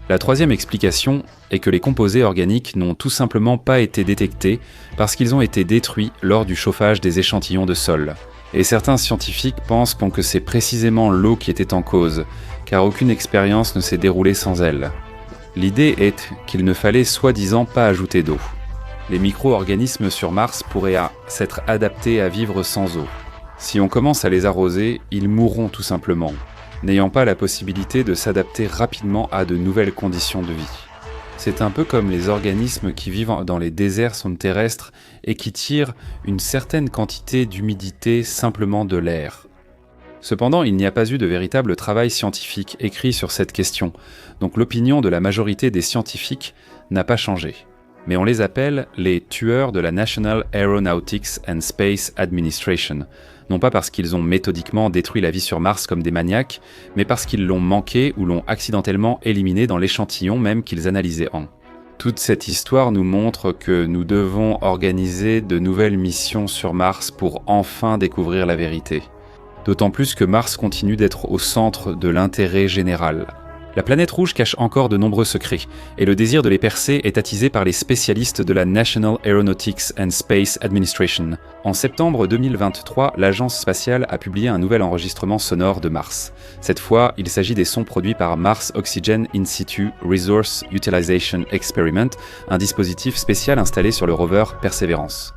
La troisième explication est que les composés organiques n'ont tout simplement pas été détectés parce qu'ils ont été détruits lors du chauffage des échantillons de sol. Et certains scientifiques pensent que c'est précisément l'eau qui était en cause, car aucune expérience ne s'est déroulée sans elle. L'idée est qu'il ne fallait soi-disant pas ajouter d'eau. Les micro-organismes sur Mars pourraient s'être adaptés à vivre sans eau. Si on commence à les arroser, ils mourront tout simplement, n'ayant pas la possibilité de s'adapter rapidement à de nouvelles conditions de vie. C'est un peu comme les organismes qui vivent dans les déserts terrestres et qui tirent une certaine quantité d'humidité simplement de l'air. Cependant, il n'y a pas eu de véritable travail scientifique écrit sur cette question, donc l'opinion de la majorité des scientifiques n'a pas changé. Mais on les appelle les tueurs de la National Aeronautics and Space Administration, non pas parce qu'ils ont méthodiquement détruit la vie sur Mars comme des maniaques, mais parce qu'ils l'ont manqué ou l'ont accidentellement éliminé dans l'échantillon même qu'ils analysaient en. Toute cette histoire nous montre que nous devons organiser de nouvelles missions sur Mars pour enfin découvrir la vérité. D'autant plus que Mars continue d'être au centre de l'intérêt général. La planète rouge cache encore de nombreux secrets, et le désir de les percer est attisé par les spécialistes de la National Aeronautics and Space Administration. En septembre 2023, l'agence spatiale a publié un nouvel enregistrement sonore de Mars. Cette fois, il s'agit des sons produits par Mars Oxygen In Situ Resource Utilization Experiment, un dispositif spécial installé sur le rover Perseverance.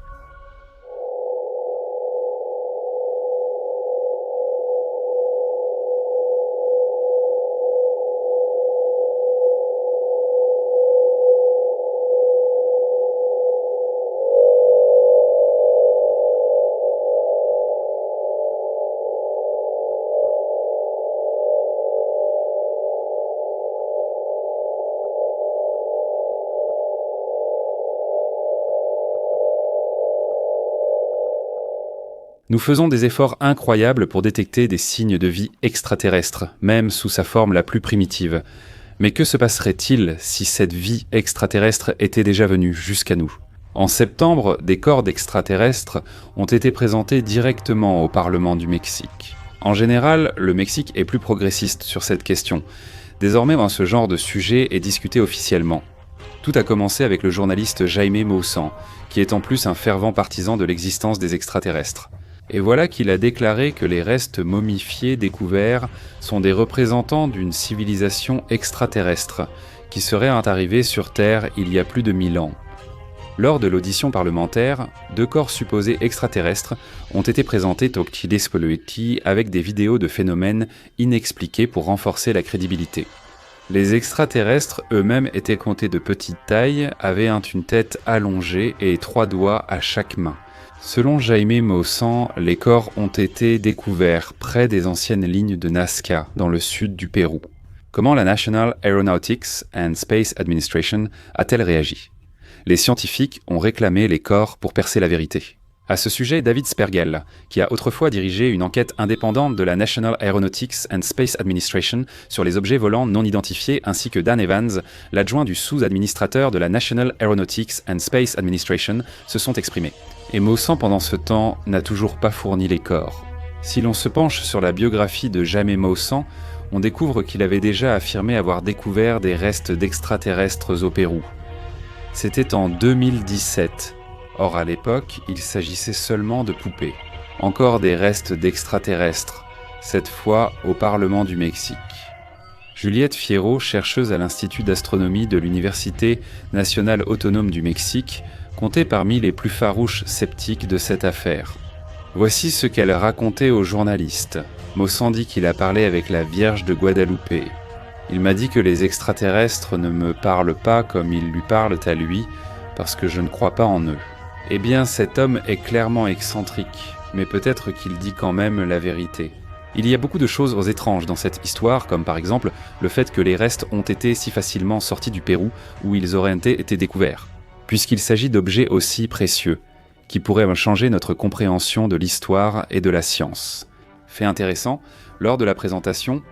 Nous faisons des efforts incroyables pour détecter des signes de vie extraterrestres, même sous sa forme la plus primitive. Mais que se passerait-il si cette vie extraterrestre était déjà venue jusqu'à nous ? En septembre, des corps d'extraterrestres ont été présentés directement au Parlement du Mexique. En général, le Mexique est plus progressiste sur cette question. Désormais, ce genre de sujet est discuté officiellement. Tout a commencé avec le journaliste Jaime Maussan, qui est en plus un fervent partisan de l'existence des extraterrestres. Et voilà qu'il a déclaré que les restes momifiés découverts sont des représentants d'une civilisation extraterrestre qui serait arrivée sur Terre il y a plus de 1000 ans. Lors de l'audition parlementaire, 2 corps supposés extraterrestres ont été présentés au Kidespolueti avec des vidéos de phénomènes inexpliqués pour renforcer la crédibilité. Les extraterrestres eux-mêmes étaient comptés de petite taille, avaient une tête allongée et 3 doigts à chaque main. Selon Jaime Maussan, les corps ont été découverts près des anciennes lignes de Nazca, dans le sud du Pérou. Comment la National Aeronautics and Space Administration a-t-elle réagi? Les scientifiques ont réclamé les corps pour percer la vérité. À ce sujet, David Spergel, qui a autrefois dirigé une enquête indépendante de la National Aeronautics and Space Administration sur les objets volants non identifiés, ainsi que Dan Evans, l'adjoint du sous-administrateur de la National Aeronautics and Space Administration, se sont exprimés. Et Maussan, pendant ce temps, n'a toujours pas fourni les corps. Si l'on se penche sur la biographie de Jaime Maussan, on découvre qu'il avait déjà affirmé avoir découvert des restes d'extraterrestres au Pérou. C'était en 2017. Or, à l'époque, il s'agissait seulement de poupées. Encore des restes d'extraterrestres, cette fois au Parlement du Mexique. Juliette Fierro, chercheuse à l'Institut d'astronomie de l'Université nationale autonome du Mexique, comptait parmi les plus farouches sceptiques de cette affaire. Voici ce qu'elle racontait aux journalistes. Maussan dit qu'il a parlé avec la Vierge de Guadalupe. Il m'a dit que les extraterrestres ne me parlent pas comme ils lui parlent à lui, parce que je ne crois pas en eux. Eh bien, cet homme est clairement excentrique, mais peut-être qu'il dit quand même la vérité. Il y a beaucoup de choses étranges dans cette histoire, comme par exemple le fait que les restes ont été si facilement sortis du Pérou où ils auraient été découverts, puisqu'il s'agit d'objets aussi précieux, qui pourraient changer notre compréhension de l'histoire et de la science. Fait intéressant, lors de la présentation,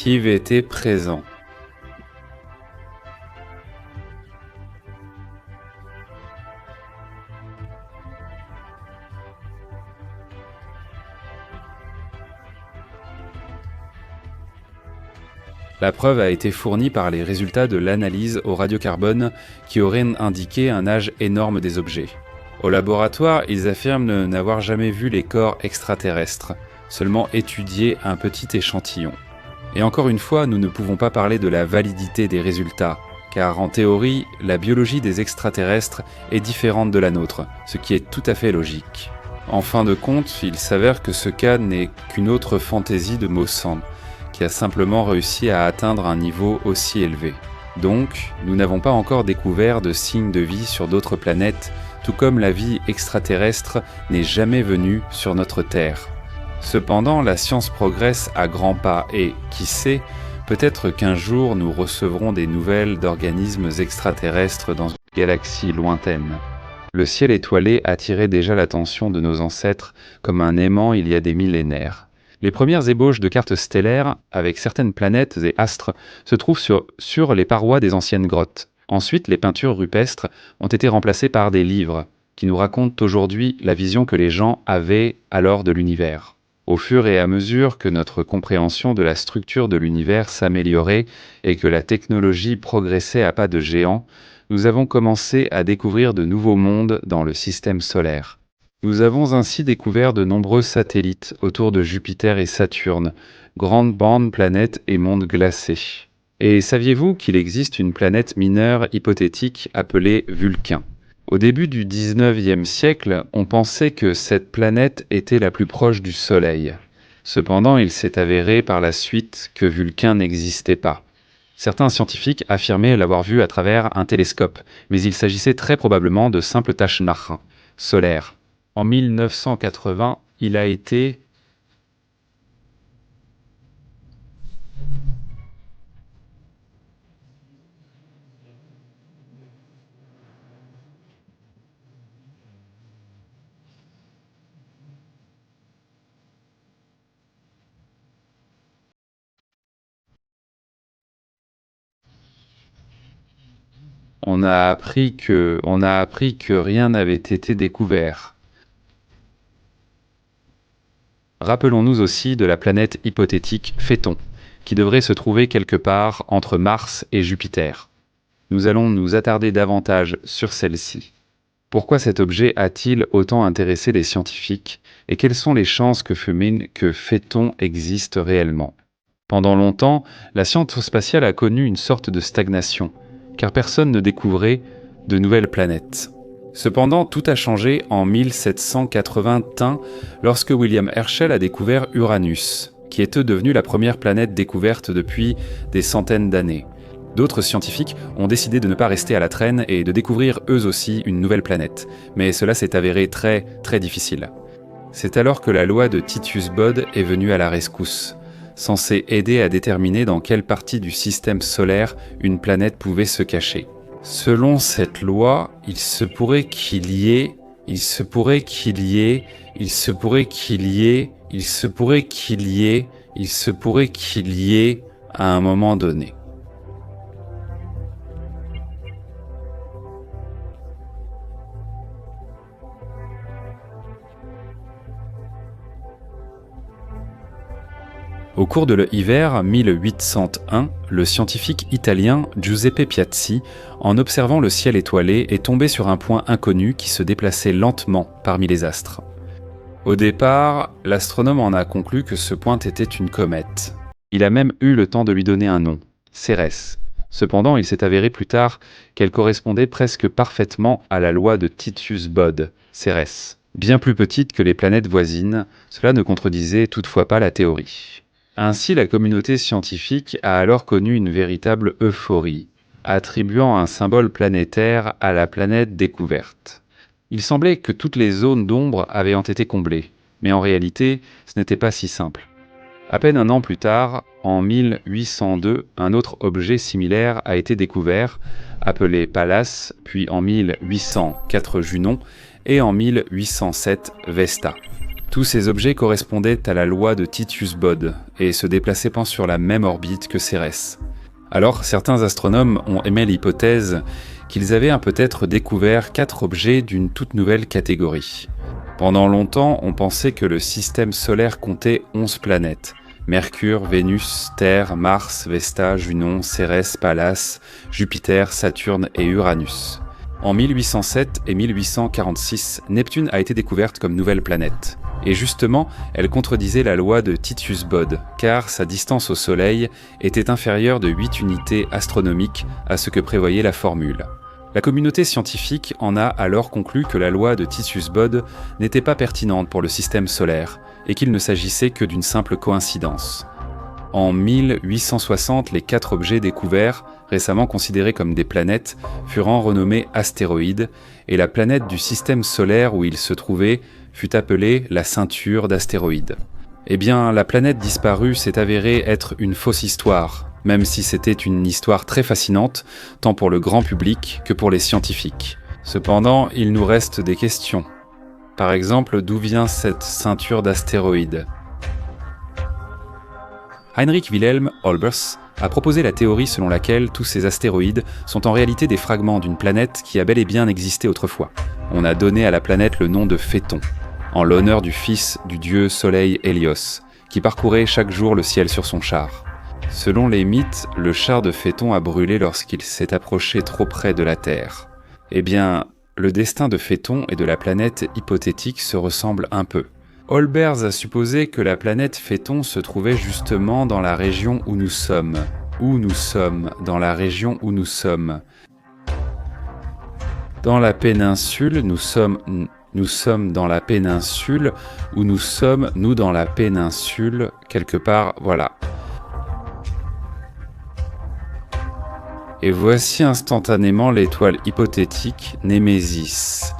qui était présent. La preuve a été fournie par les résultats de l'analyse au radiocarbone qui auraient indiqué un âge énorme des objets. Au laboratoire, ils affirment n'avoir jamais vu les corps extraterrestres, seulement étudié un petit échantillon. Et encore une fois, nous ne pouvons pas parler de la validité des résultats, car en théorie, la biologie des extraterrestres est différente de la nôtre, ce qui est tout à fait logique. En fin de compte, il s'avère que ce cas n'est qu'une autre fantaisie de Maussan, qui a simplement réussi à atteindre un niveau aussi élevé. Donc, nous n'avons pas encore découvert de signes de vie sur d'autres planètes, tout comme la vie extraterrestre n'est jamais venue sur notre Terre. Cependant, la science progresse à grands pas et, qui sait, peut-être qu'un jour nous recevrons des nouvelles d'organismes extraterrestres dans une galaxie lointaine. Le ciel étoilé attirait déjà l'attention de nos ancêtres comme un aimant il y a des millénaires. Les premières ébauches de cartes stellaires, avec certaines planètes et astres, se trouvent sur les parois des anciennes grottes. Ensuite, les peintures rupestres ont été remplacées par des livres, qui nous racontent aujourd'hui la vision que les gens avaient alors de l'univers. Au fur et à mesure que notre compréhension de la structure de l'univers s'améliorait et que la technologie progressait à pas de géant, nous avons commencé à découvrir de nouveaux mondes dans le système solaire. Nous avons ainsi découvert de nombreux satellites autour de Jupiter et Saturne, grandes bandes planètes et mondes glacés. Et saviez-vous qu'il existe une planète mineure hypothétique appelée Vulcain ? Au début du XIXe siècle, on pensait que cette planète était la plus proche du Soleil. Cependant, il s'est avéré par la suite que Vulcain n'existait pas. Certains scientifiques affirmaient l'avoir vu à travers un télescope, mais il s'agissait très probablement de simples taches noires solaires. En 1980, il a été on a appris que rien n'avait été découvert. Rappelons-nous aussi de la planète hypothétique Phaéton, qui devrait se trouver quelque part entre Mars et Jupiter. Nous allons nous attarder davantage sur celle-ci. Pourquoi cet objet a-t-il autant intéressé les scientifiques et quelles sont les chances que Phaéton existe réellement ? Pendant longtemps, la science spatiale a connu une sorte de stagnation, car personne ne découvrait de nouvelles planètes. Cependant, tout a changé en 1781 lorsque William Herschel a découvert Uranus, qui est devenue la première planète découverte depuis des centaines d'années. D'autres scientifiques ont décidé de ne pas rester à la traîne et de découvrir eux aussi une nouvelle planète, mais cela s'est avéré très difficile. C'est alors que la loi de Titius-Bode est venue à la rescousse, censée aider à déterminer dans quelle partie du système solaire une planète pouvait se cacher. Selon cette loi, il se pourrait qu'il y ait à un moment donné. Au cours de l'hiver 1801, le scientifique italien Giuseppe Piazzi, en observant le ciel étoilé, est tombé sur un point inconnu qui se déplaçait lentement parmi les astres. Au départ, l'astronome en a conclu que ce point était une comète. Il a même eu le temps de lui donner un nom, Cérès. Cependant, il s'est avéré plus tard qu'elle correspondait presque parfaitement à la loi de Titius-Bode, Cérès. Bien plus petite que les planètes voisines, cela ne contredisait toutefois pas la théorie. Ainsi, la communauté scientifique a alors connu une véritable euphorie, attribuant un symbole planétaire à la planète découverte. Il semblait que toutes les zones d'ombre avaient été comblées, mais en réalité, ce n'était pas si simple. À peine un an plus tard, en 1802, un autre objet similaire a été découvert, appelé Pallas, puis en 1804 Junon et en 1807 Vesta. Tous ces objets correspondaient à la loi de Titius-Bode et se déplaçaient sur la même orbite que Cérès. Alors, certains astronomes ont émis l'hypothèse qu'ils avaient peut-être découvert 4 objets d'une toute nouvelle catégorie. Pendant longtemps, on pensait que le système solaire comptait 11 planètes. Mercure, Vénus, Terre, Mars, Vesta, Junon, Cérès, Pallas, Jupiter, Saturne et Uranus. En 1807 et 1846, Neptune a été découverte comme nouvelle planète. Et justement, elle contredisait la loi de Titius-Bode, car sa distance au Soleil était inférieure de 8 unités astronomiques à ce que prévoyait la formule. La communauté scientifique en a alors conclu que la loi de Titius-Bode n'était pas pertinente pour le système solaire, et qu'il ne s'agissait que d'une simple coïncidence. En 1860, les 4 objets découverts, récemment considérés comme des planètes, furent renommés astéroïdes, et la planète du système solaire où ils se trouvaient fut appelée la ceinture d'astéroïdes. Eh bien, la planète disparue s'est avérée être une fausse histoire, même si c'était une histoire très fascinante, tant pour le grand public que pour les scientifiques. Cependant, il nous reste des questions. Par exemple, d'où vient cette ceinture d'astéroïdes ? Heinrich Wilhelm Olbers a proposé la théorie selon laquelle tous ces astéroïdes sont en réalité des fragments d'une planète qui a bel et bien existé autrefois. On a donné à la planète le nom de Phaéton, en l'honneur du fils du dieu soleil Hélios, qui parcourait chaque jour le ciel sur son char. Selon les mythes, le char de Phaéton a brûlé lorsqu'il s'est approché trop près de la Terre. Eh bien, le destin de Phaéton et de la planète hypothétique se ressemble un peu. Olbers a supposé que la planète Phaéton se trouvait justement dans la région où nous sommes. Dans la région où nous sommes. Dans la péninsule, nous sommes dans la péninsule, où nous sommes, nous dans la péninsule, quelque part, voilà. Et voici instantanément l'étoile hypothétique Némésis.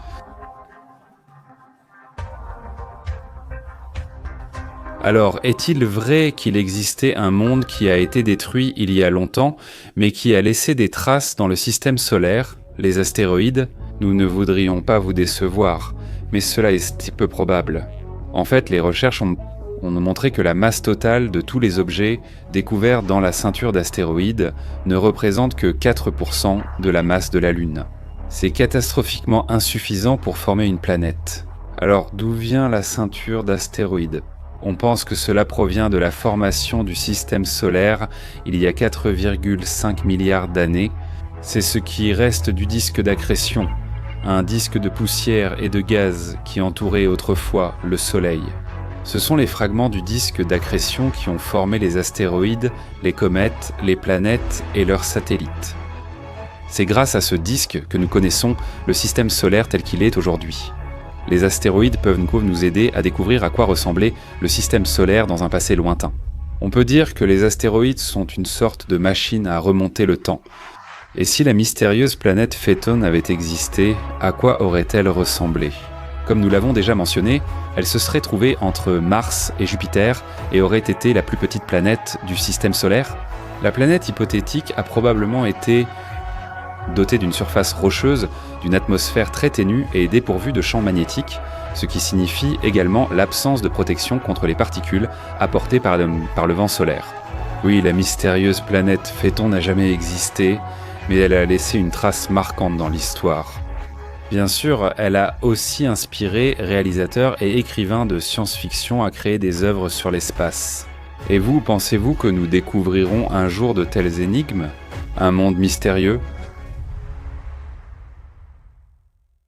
Alors, est-il vrai qu'il existait un monde qui a été détruit il y a longtemps, mais qui a laissé des traces dans le système solaire, les astéroïdes ? Nous ne voudrions pas vous décevoir, mais cela est peu probable. En fait, les recherches ont montré que la masse totale de tous les objets découverts dans la ceinture d'astéroïdes ne représente que 4% de la masse de la Lune. C'est catastrophiquement insuffisant pour former une planète. Alors, d'où vient la ceinture d'astéroïdes ? On pense que cela provient de la formation du système solaire il y a 4,5 milliards d'années. C'est ce qui reste du disque d'accrétion, un disque de poussière et de gaz qui entourait autrefois le Soleil. Ce sont les fragments du disque d'accrétion qui ont formé les astéroïdes, les comètes, les planètes et leurs satellites. C'est grâce à ce disque que nous connaissons le système solaire tel qu'il est aujourd'hui. Les astéroïdes peuvent nous aider à découvrir à quoi ressemblait le système solaire dans un passé lointain. On peut dire que les astéroïdes sont une sorte de machine à remonter le temps. Et si la mystérieuse planète Phaéton avait existé, à quoi aurait-elle ressemblé ? Comme nous l'avons déjà mentionné, elle se serait trouvée entre Mars et Jupiter et aurait été la plus petite planète du système solaire. La planète hypothétique a probablement été dotée d'une surface rocheuse, d'une atmosphère très ténue et dépourvue de champs magnétiques, ce qui signifie également l'absence de protection contre les particules apportées par le vent solaire. Oui, la mystérieuse planète Phaéton n'a jamais existé, mais elle a laissé une trace marquante dans l'histoire. Bien sûr, elle a aussi inspiré réalisateurs et écrivains de science-fiction à créer des œuvres sur l'espace. Et vous, pensez-vous que nous découvrirons un jour de telles énigmes ? Un monde mystérieux ?